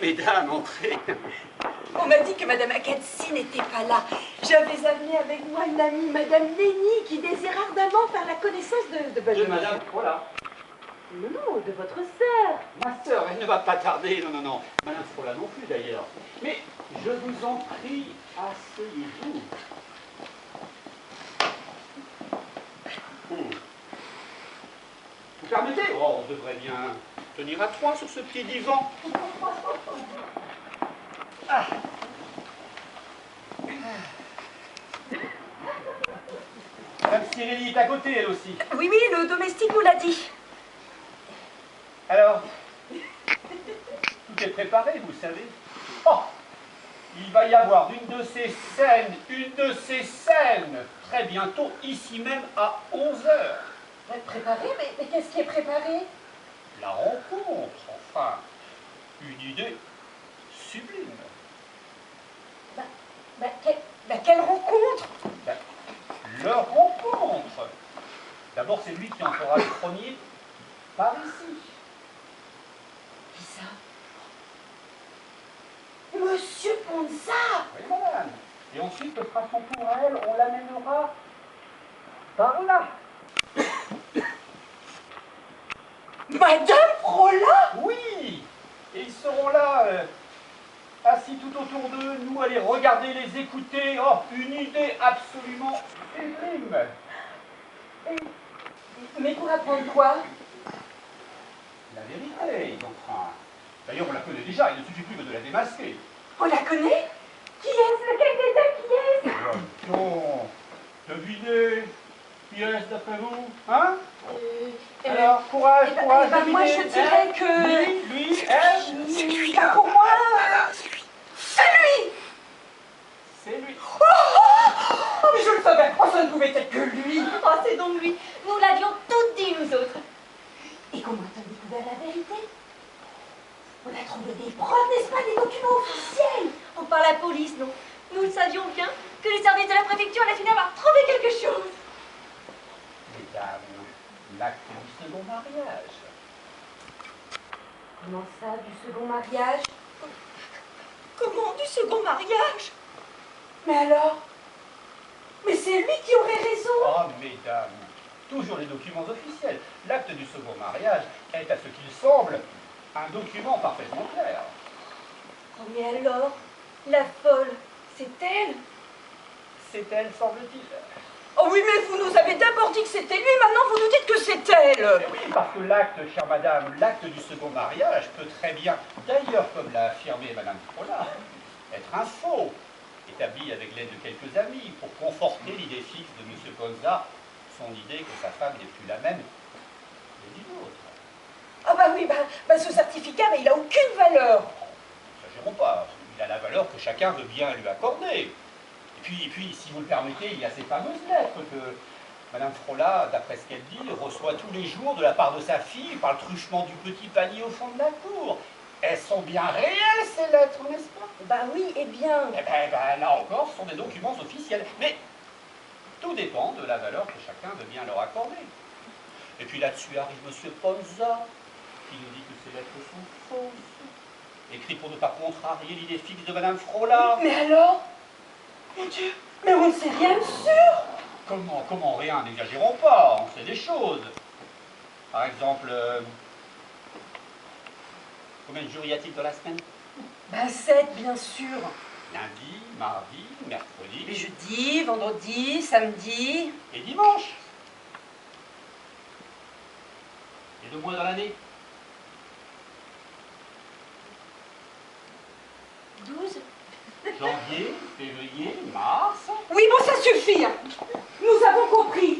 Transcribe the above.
mesdames, entrez. On m'a dit que Madame Akatsi n'était pas là. J'avais amené avec moi une amie, Madame Lenny, qui désire ardemment faire la connaissance de De Madame Frola. Non, non, de votre sœur. Ma sœur, elle ne va pas tarder, non, non, non. Madame Frola non plus, d'ailleurs. Mais je vous en prie, asseyez-vous. Vous permettez? Oh, on devrait bien tenir à trois sur ce petit divan. Ah. Madame Cirelli est à côté, elle aussi. Oui, oui, le domestique nous l'a dit. Alors, tout est préparé, vous savez. Oh, il va y avoir une de ces scènes, très bientôt, ici même à 11h. Préparé? Mais qu'est-ce qui est préparé? La rencontre, enfin, une idée sublime. Quelle rencontre? Leur rencontre. D'abord, c'est lui qui en fera le premier par ici. Qui ça? Monsieur Ponza! Oui, madame. Et ensuite, ce sera son tour à elle, on l'amènera par là. Madame Frola? Oui. Et ils seront là, assis tout autour d'eux, nous à les regarder, les écouter. Oh, une idée absolument sublime. Mais pour apprendre quoi? La vérité, enfin. D'ailleurs, on la connaît déjà, il ne suffit plus que de la démasquer. On la connaît? Qui est-ce? Lequel des deux qui est-ce? Non, devinez, qui est-ce d'après vous? Hein? Alors, courage, courage, devinez. Moi, je dirais que... Lui, elle. C'est lui, là. Pour moi... c'est lui. C'est lui. C'est lui. Oh, mais je le savais. Oh, ça ne pouvait être que lui. Oh, c'est donc lui. Nous l'avions toutes dit, nous autres. Et comment a-t-on découvert la vérité? On a trouvé des preuves, n'est-ce pas, des documents officiels? Oh, par la police, non. Nous le savions bien que les services de la préfecture allaient finir par trouver quelque chose. Mesdames, l'acte du second mariage. Comment ça, du second mariage? Comment, du second mariage? Mais alors? Mais c'est lui qui aurait raison. Oh, mesdames, toujours les documents officiels. L'acte du second mariage est, à ce qu'il semble, un document parfaitement clair. Oh, mais alors, la folle, c'est elle? C'est elle, semble-t-il. Oh oui, mais vous nous avez d'abord dit que c'était lui, maintenant vous nous dites que c'est elle. Oui, parce que l'acte, chère madame, l'acte du second mariage peut très bien, d'ailleurs comme l'a affirmé madame Frola, être un faux, établi avec l'aide de quelques amis, pour conforter l'idée fixe de M. Ponza, son idée que sa femme n'est plus la même, mais d'une autre. Ah bah oui, ce certificat, mais il a aucune valeur. N'exagérons pas, il a la valeur que chacun veut bien lui accorder. Et puis, si vous le permettez, il y a ces fameuses lettres que Madame Frola, d'après ce qu'elle dit, reçoit tous les jours de la part de sa fille par le truchement du petit panier au fond de la cour. Elles sont bien réelles, ces lettres, n'est-ce pas? Bah oui, eh bien... Eh ben, là encore, ce sont des documents officiels. Mais tout dépend de la valeur que chacun veut bien leur accorder. Et puis là-dessus arrive M. Ponza, qui nous dit que ces lettres sont fausses, écrites pour ne pas contrarier l'idée fixe de Madame Frola. Mais alors? Mon Dieu, mais on ne sait rien de sûr. Comment rien, n'exagérons pas, on sait des choses. Par exemple, combien de jours y a-t-il dans la semaine? 7, bien sûr. Lundi, mardi, mercredi... Mais jeudi, vendredi, samedi... Et dimanche. Et 2 mois dans l'année? 12. Janvier, février, mars... Oui, bon, ça suffit. Nous avons compris.